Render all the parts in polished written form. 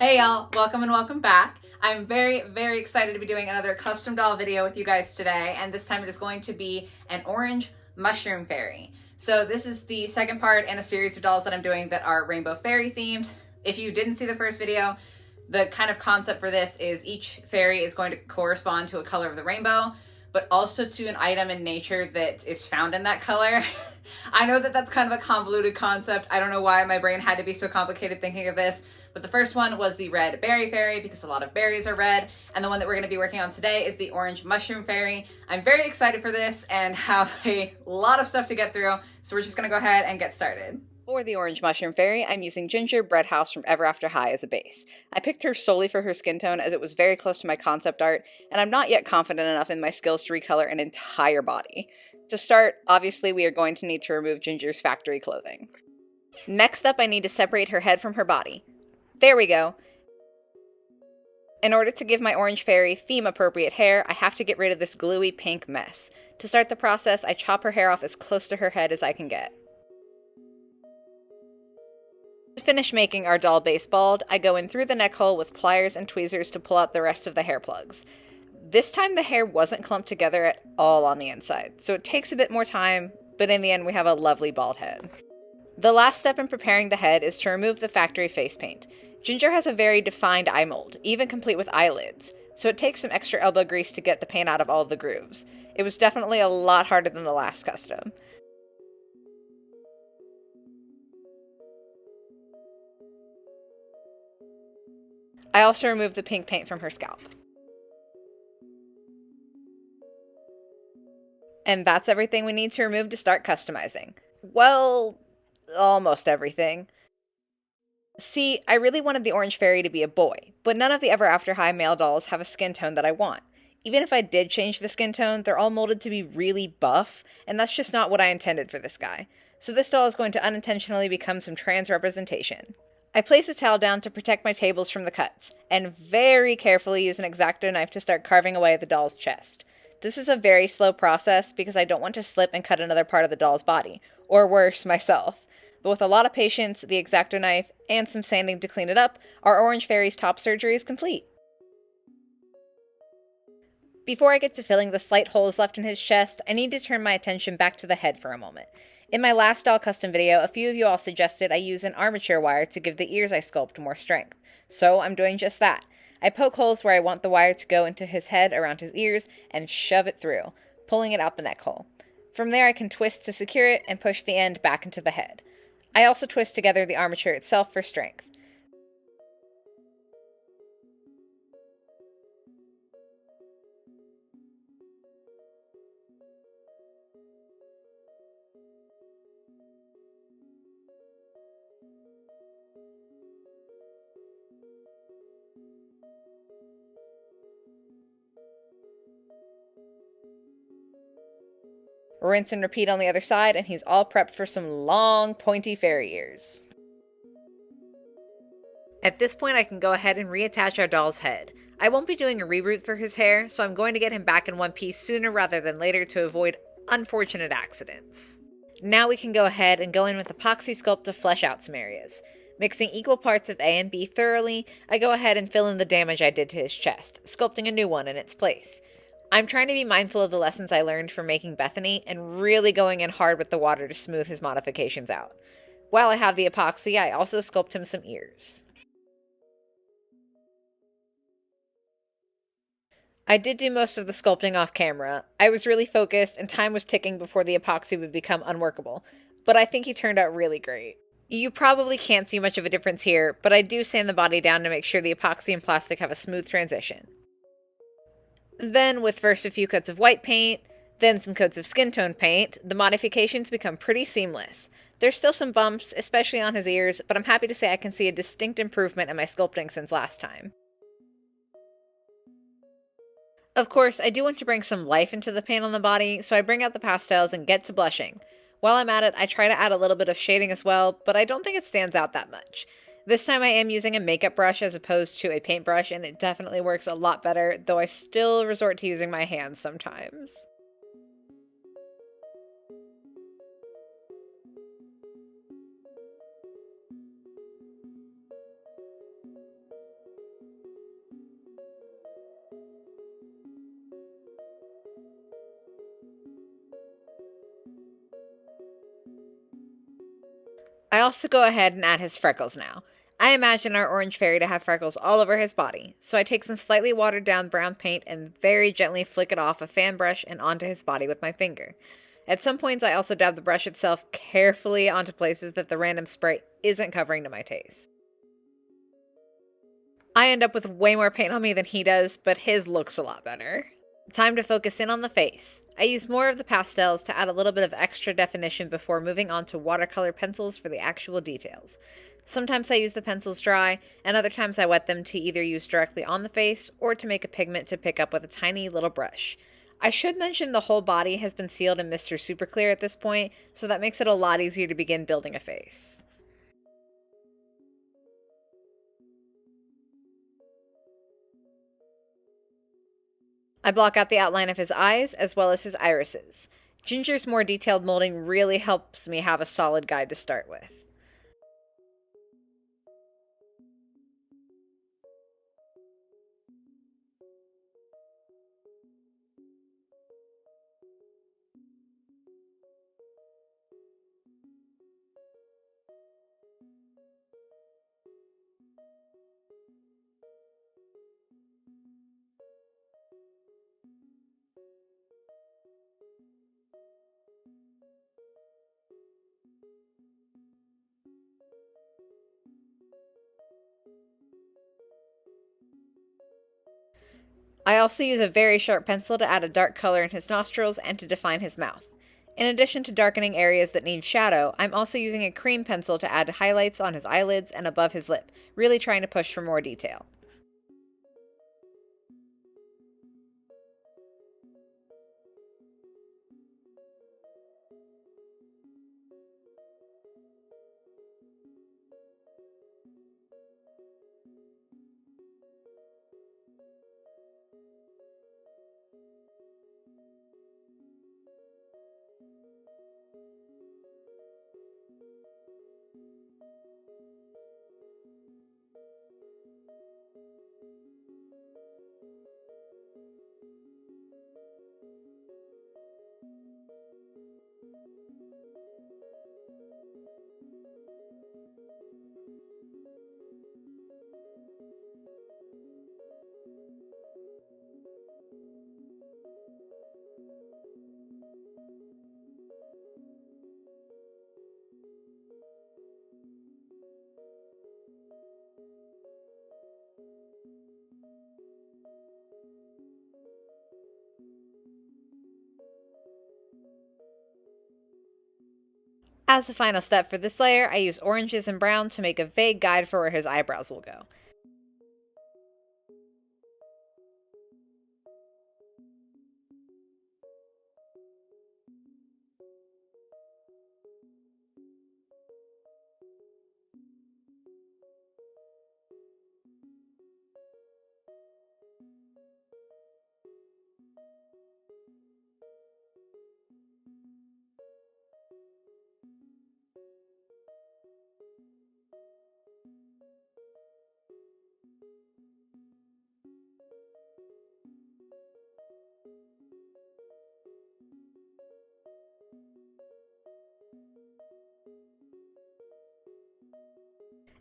Hey y'all, welcome and welcome back. I'm very excited to be doing another custom doll video with you guys today, and this time it is going to be an orange mushroom fairy. So this is the second part in a series of dolls that I'm doing that are rainbow fairy themed. If you didn't see the first video, the kind of concept for this is each fairy is going to correspond to a color of the rainbow, but also to an item in nature that is found in that color. I know that that's kind of a convoluted concept. I don't know why my brain had to be so complicated thinking of this, but the first one was the red berry fairy because a lot of berries are red, and the one that we're going to be working on today is the orange mushroom fairy. I'm very excited for this and have a lot of stuff to get through, so we're just going to go ahead and get started. For the orange mushroom fairy, I'm using Ginger Bread House from Ever After High as a base. I picked her solely for her skin tone as it was very close to my concept art, and I'm not yet confident enough in my skills to recolor an entire body. To start, obviously we are going to need to remove Ginger's factory clothing. Next up, I need to separate her head from her body. There we go. In order to give my orange fairy theme-appropriate hair, I have to get rid of this gluey pink mess. To start the process, I chop her hair off as close to her head as I can get. To finish making our doll base bald, I go in through the neck hole with pliers and tweezers to pull out the rest of the hair plugs. This time the hair wasn't clumped together at all on the inside, so it takes a bit more time, but in the end we have a lovely bald head. The last step in preparing the head is to remove the factory face paint. Ginger has a very defined eye mold, even complete with eyelids, so it takes some extra elbow grease to get the paint out of all the grooves. It was definitely a lot harder than the last custom. I also removed the pink paint from her scalp. And that's everything we need to remove to start customizing. Well, almost everything. See, I really wanted the orange fairy to be a boy, but none of the Ever After High male dolls have a skin tone that I want. Even if I did change the skin tone, they're all molded to be really buff, and that's just not what I intended for this guy. So this doll is going to unintentionally become some trans representation. I place a towel down to protect my tables from the cuts, and very carefully use an X-Acto knife to start carving away at the doll's chest. This is a very slow process because I don't want to slip and cut another part of the doll's body, or worse, myself. But with a lot of patience, the X-Acto knife, and some sanding to clean it up, our orange fairy's top surgery is complete. Before I get to filling the slight holes left in his chest, I need to turn my attention back to the head for a moment. In my last doll custom video, a few of you all suggested I use an armature wire to give the ears I sculpt more strength. So I'm doing just that. I poke holes where I want the wire to go into his head around his ears and shove it through, pulling it out the neck hole. From there I can twist to secure it and push the end back into the head. I also twist together the armature itself for strength. Rinse and repeat on the other side, and he's all prepped for some long, pointy fairy ears. At this point, I can go ahead and reattach our doll's head. I won't be doing a reroot for his hair, so I'm going to get him back in one piece sooner rather than later to avoid unfortunate accidents. Now we can go ahead and go in with Epoxy Sculpt to flesh out some areas. Mixing equal parts of A and B thoroughly, I go ahead and fill in the damage I did to his chest, sculpting a new one in its place. I'm trying to be mindful of the lessons I learned from making Bethany and really going in hard with the water to smooth his modifications out. While I have the epoxy, I also sculpt him some ears. I did do most of the sculpting off camera. I was really focused and time was ticking before the epoxy would become unworkable, but I think he turned out really great. You probably can't see much of a difference here, but I do sand the body down to make sure the epoxy and plastic have a smooth transition. Then, with first a few coats of white paint, then some coats of skin tone paint, the modifications become pretty seamless. There's still some bumps, especially on his ears, but I'm happy to say I can see a distinct improvement in my sculpting since last time. Of course, I do want to bring some life into the paint on the body, so I bring out the pastels and get to blushing. While I'm at it, I try to add a little bit of shading as well, but I don't think it stands out that much. This time I am using a makeup brush as opposed to a paintbrush, and it definitely works a lot better, though I still resort to using my hands sometimes. I also go ahead and add his freckles now. I imagine our orange fairy to have freckles all over his body, so I take some slightly watered down brown paint and very gently flick it off a fan brush and onto his body with my finger. At some points, I also dab the brush itself carefully onto places that the random spray isn't covering to my taste. I end up with way more paint on me than he does, but his looks a lot better. Time to focus in on the face. I use more of the pastels to add a little bit of extra definition before moving on to watercolor pencils for the actual details. Sometimes I use the pencils dry, and other times I wet them to either use directly on the face or to make a pigment to pick up with a tiny little brush. I should mention the whole body has been sealed in Mr. Super Clear at this point, so that makes it a lot easier to begin building a face. I block out the outline of his eyes as well as his irises. Ginger's more detailed molding really helps me have a solid guide to start with. I also use a very sharp pencil to add a dark color in his nostrils and to define his mouth. In addition to darkening areas that need shadow, I'm also using a cream pencil to add highlights on his eyelids and above his lip, really trying to push for more detail. As a final step for this layer, I use oranges and brown to make a vague guide for where his eyebrows will go.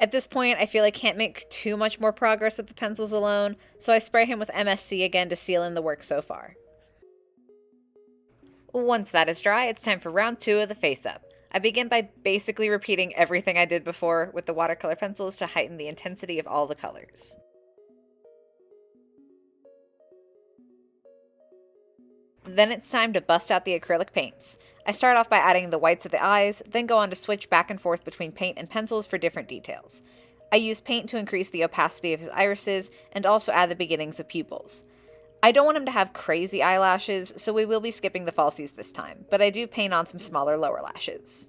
At this point, I feel I can't make too much more progress with the pencils alone, so I spray him with MSC again to seal in the work so far. Once that is dry, it's time for round 2 of the face up. I begin by basically repeating everything I did before with the watercolor pencils to heighten the intensity of all the colors. Then it's time to bust out the acrylic paints. I start off by adding the whites of the eyes, then go on to switch back and forth between paint and pencils for different details. I use paint to increase the opacity of his irises and also add the beginnings of pupils. I don't want him to have crazy eyelashes, so we will be skipping the falsies this time, but I do paint on some smaller lower lashes.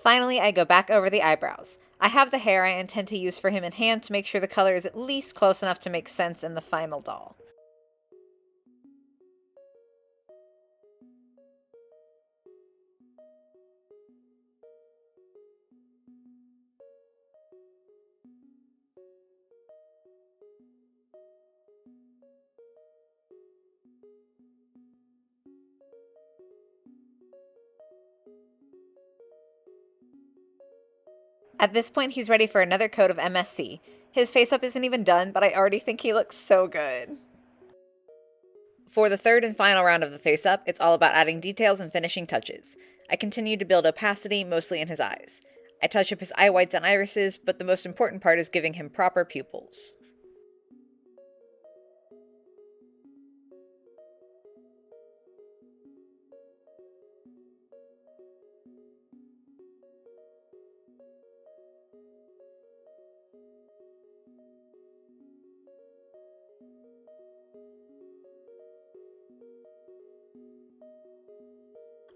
Finally, I go back over the eyebrows. I have the hair I intend to use for him in hand to make sure the color is at least close enough to make sense in the final doll. At this point, he's ready for another coat of MSC. His face-up isn't even done, but I already think he looks so good. For the third and final round of the face-up, it's all about adding details and finishing touches. I continue to build opacity, mostly in his eyes. I touch up his eye whites and irises, but the most important part is giving him proper pupils.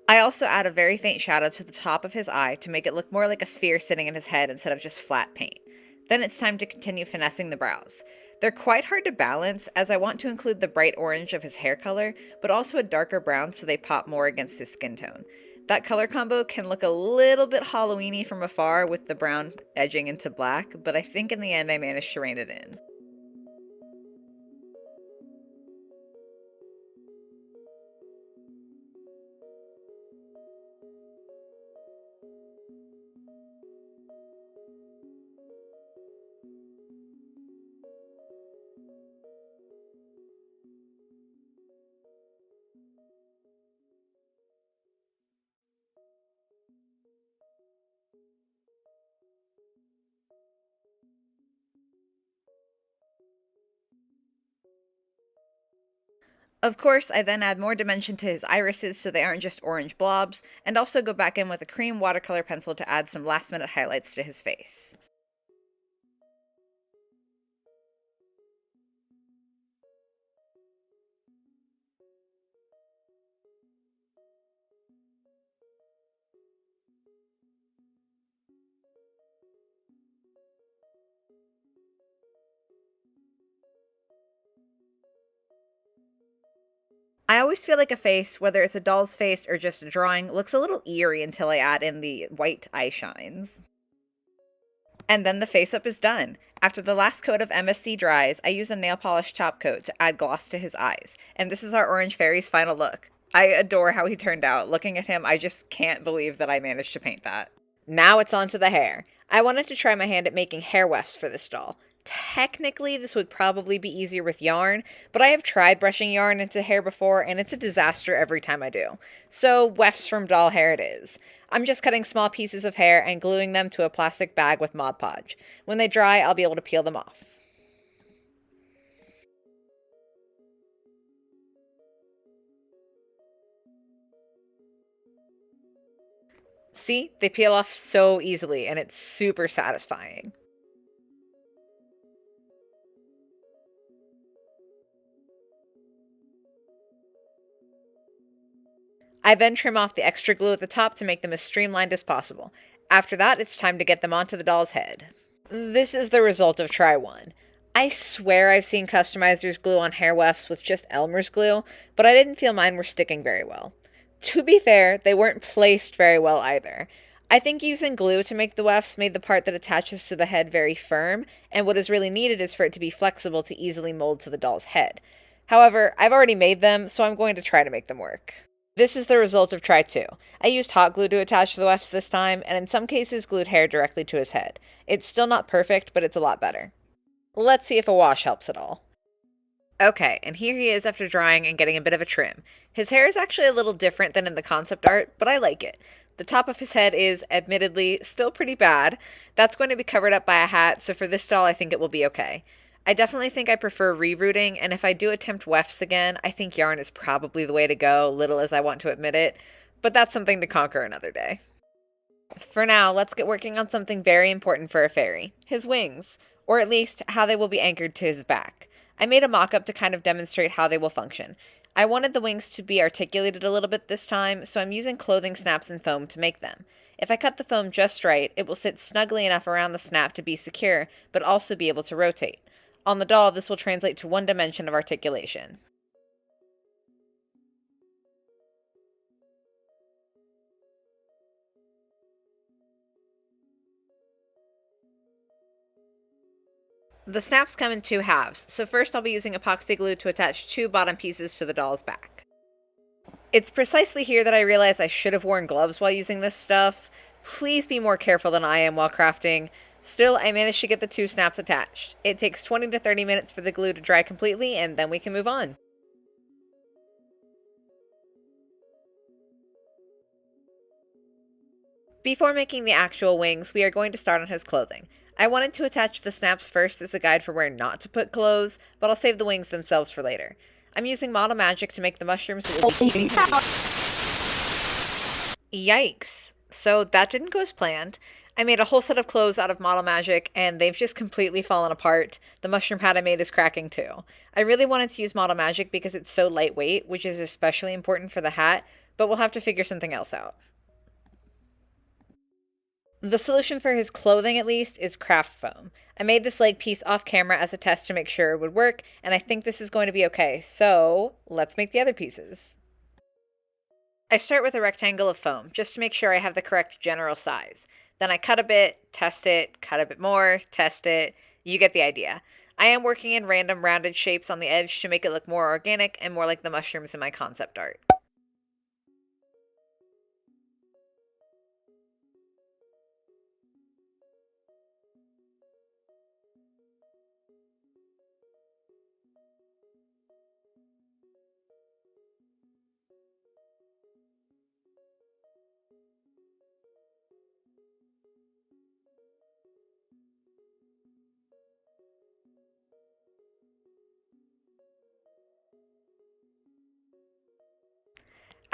I also add a very faint shadow to the top of his eye to make it look more like a sphere sitting in his head instead of just flat paint. Then it's time to continue finessing the brows. They're quite hard to balance as I want to include the bright orange of his hair color, but also a darker brown so they pop more against his skin tone. That color combo can look a little bit Halloweeny from afar with the brown edging into black, but I think in the end I managed to rein it in. Of course, I then add more dimension to his irises so they aren't just orange blobs, and also go back in with a cream watercolor pencil to add some last minute highlights to his face. I always feel like a face, whether it's a doll's face or just a drawing, looks a little eerie until I add in the white eye shines. And then the face up is done. After the last coat of MSC dries, I use a nail polish top coat to add gloss to his eyes. And this is our Orange Fairy's final look. I adore how he turned out. Looking at him, I just can't believe that I managed to paint that. Now it's on to the hair. I wanted to try my hand at making hair wefts for this doll. Technically, this would probably be easier with yarn, but I have tried brushing yarn into hair before, and it's a disaster every time I do. So, wefts from doll hair it is. I'm just cutting small pieces of hair and gluing them to a plastic bag with Mod Podge. When they dry, I'll be able to peel them off. See? They peel off so easily, and it's super satisfying. I then trim off the extra glue at the top to make them as streamlined as possible. After that, it's time to get them onto the doll's head. This is the result of try one. I swear I've seen customizers glue on hair wefts with just Elmer's glue, but I didn't feel mine were sticking very well. To be fair, they weren't placed very well either. I think using glue to make the wefts made the part that attaches to the head very firm, and what is really needed is for it to be flexible to easily mold to the doll's head. However, I've already made them, so I'm going to try to make them work. This is the result of try 2. I used hot glue to attach the wefts this time, and in some cases glued hair directly to his head. It's still not perfect, but it's a lot better. Let's see if a wash helps at all. Okay, and here he is after drying and getting a bit of a trim. His hair is actually a little different than in the concept art, but I like it. The top of his head is, admittedly, still pretty bad. That's going to be covered up by a hat, so for this doll I think it will be okay. I definitely think I prefer rerooting, and if I do attempt wefts again, I think yarn is probably the way to go, little as I want to admit it, but that's something to conquer another day. For now, let's get working on something very important for a fairy, his wings, or at least how they will be anchored to his back. I made a mock-up to kind of demonstrate how they will function. I wanted the wings to be articulated a little bit this time, so I'm using clothing snaps and foam to make them. If I cut the foam just right, it will sit snugly enough around the snap to be secure, but also be able to rotate. On the doll, this will translate to one dimension of articulation. The snaps come in two halves, so first I'll be using epoxy glue to attach two bottom pieces to the doll's back. It's precisely here that I realize I should have worn gloves while using this stuff. Please be more careful than I am while crafting. Still, I managed to get the two snaps attached. It takes 20 to 30 minutes for the glue to dry completely, and then we can move on. Before making the actual wings, we are going to start on his clothing. I wanted to attach the snaps first as a guide for where not to put clothes, but I'll save the wings themselves for later. I'm using Model Magic to make the mushrooms. Yikes. So that didn't go as planned. I made a whole set of clothes out of Model Magic, and they've just completely fallen apart. The mushroom hat I made is cracking too. I really wanted to use Model Magic because it's so lightweight, which is especially important for the hat, but we'll have to figure something else out. The solution for his clothing, at least, is craft foam. I made this leg piece off camera as a test to make sure it would work, and I think this is going to be okay, so let's make the other pieces. I start with a rectangle of foam, just to make sure I have the correct general size. Then I cut a bit, test it, cut a bit more, test it. You get the idea. I am working in random rounded shapes on the edge to make it look more organic and more like the mushrooms in my concept art.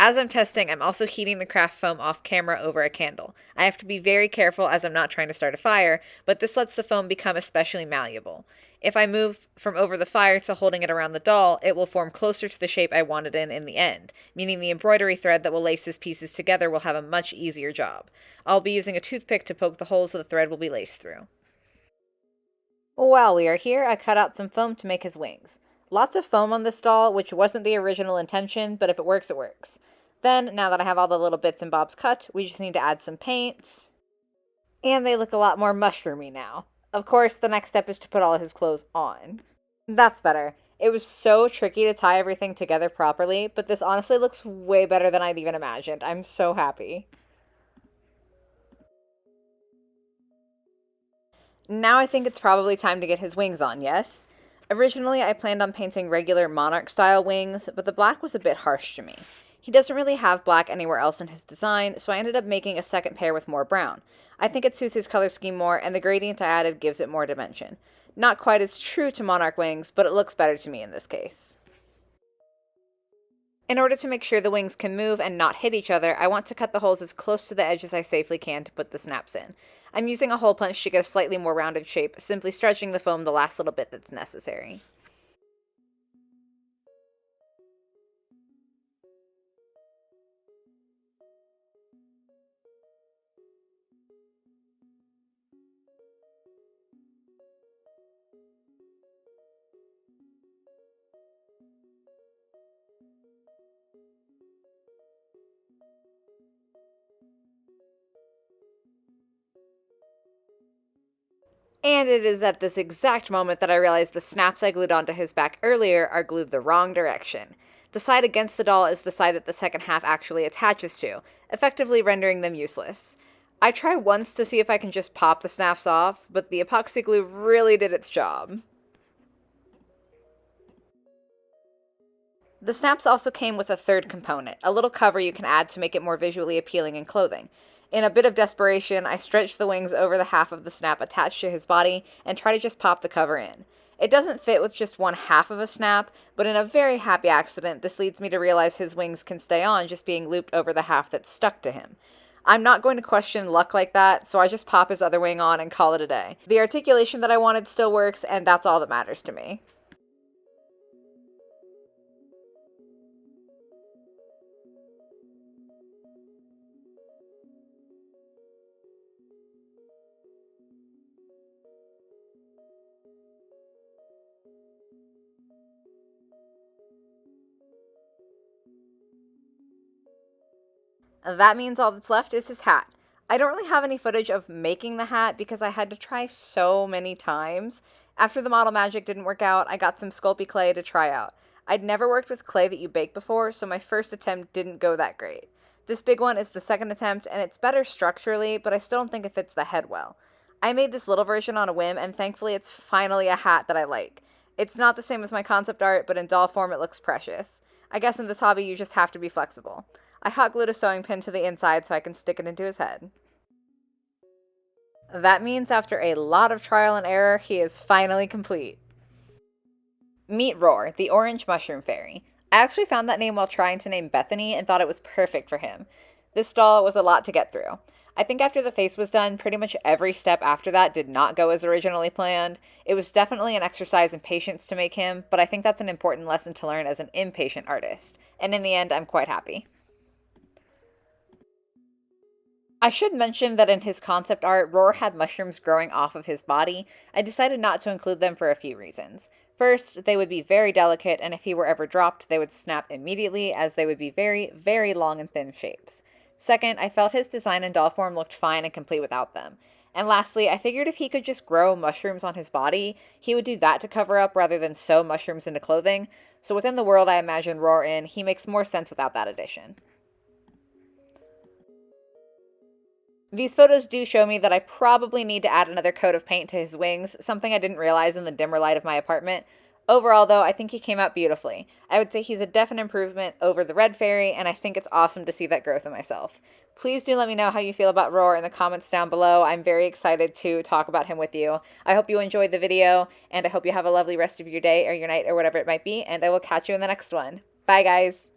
As I'm testing, I'm also heating the craft foam off camera over a candle. I have to be very careful as I'm not trying to start a fire, but this lets the foam become especially malleable. If I move from over the fire to holding it around the doll, it will form closer to the shape I want it in the end, meaning the embroidery thread that will lace his pieces together will have a much easier job. I'll be using a toothpick to poke the holes that the thread will be laced through. While we are here, I cut out some foam to make his wings. Lots of foam on this doll, which wasn't the original intention, but if it works, it works. Then, now that I have all the little bits and bobs cut, we just need to add some paint. And they look a lot more mushroomy now. Of course, the next step is to put all of his clothes on. That's better. It was so tricky to tie everything together properly, but this honestly looks way better than I'd even imagined. I'm so happy. Now I think it's probably time to get his wings on, yes? Originally, I planned on painting regular monarch-style wings, but the black was a bit harsh to me. He doesn't really have black anywhere else in his design, so I ended up making a second pair with more brown. I think it suits his color scheme more, and the gradient I added gives it more dimension. Not quite as true to monarch wings, but it looks better to me in this case. In order to make sure the wings can move and not hit each other, I want to cut the holes as close to the edge as I safely can to put the snaps in. I'm using a hole punch to get a slightly more rounded shape, simply stretching the foam the last little bit that's necessary. And it is at this exact moment that I realize the snaps I glued onto his back earlier are glued the wrong direction. The side against the doll is the side that the second half actually attaches to, effectively rendering them useless. I try once to see if I can just pop the snaps off, but the epoxy glue really did its job. The snaps also came with a third component, a little cover you can add to make it more visually appealing in clothing. In a bit of desperation, I stretched the wings over the half of the snap attached to his body and try to just pop the cover in. It doesn't fit with just one half of a snap, but in a very happy accident, this leads me to realize his wings can stay on just being looped over the half that's stuck to him. I'm not going to question luck like that, so I just pop his other wing on and call it a day. The articulation that I wanted still works, and that's all that matters to me. That means all that's left is his hat. I don't really have any footage of making the hat because I had to try so many times. After the model magic didn't work out, I got some Sculpey clay to try out. I'd never worked with clay that you bake before, so my first attempt didn't go that great. This big one is the second attempt, and it's better structurally, but I still don't think it fits the head well. I made this little version on a whim, and thankfully it's finally a hat that I like. It's not the same as my concept art, but in doll form it looks precious. I guess in this hobby you just have to be flexible. I hot glued a sewing pin to the inside so I can stick it into his head. That means after a lot of trial and error, he is finally complete. Meet Roar, the orange mushroom fairy. I actually found that name while trying to name Bethany and thought it was perfect for him. This doll was a lot to get through. I think after the face was done, pretty much every step after that did not go as originally planned. It was definitely an exercise in patience to make him, but I think that's an important lesson to learn as an impatient artist. And in the end, I'm quite happy. I should mention that in his concept art, Roar had mushrooms growing off of his body. I decided not to include them for a few reasons. First, they would be very delicate, and if he were ever dropped, they would snap immediately, as they would be very, very long and thin shapes. Second, I felt his design and doll form looked fine and complete without them. And lastly, I figured if he could just grow mushrooms on his body, he would do that to cover up rather than sew mushrooms into clothing. So within the world I imagine Roar in, he makes more sense without that addition. These photos do show me that I probably need to add another coat of paint to his wings, something I didn't realize in the dimmer light of my apartment. Overall, though, I think he came out beautifully. I would say he's a definite improvement over the red fairy, and I think it's awesome to see that growth in myself. Please do let me know how you feel about Roar in the comments down below. I'm very excited to talk about him with you. I hope you enjoyed the video, and I hope you have a lovely rest of your day or your night or whatever it might be, and I will catch you in the next one. Bye, guys!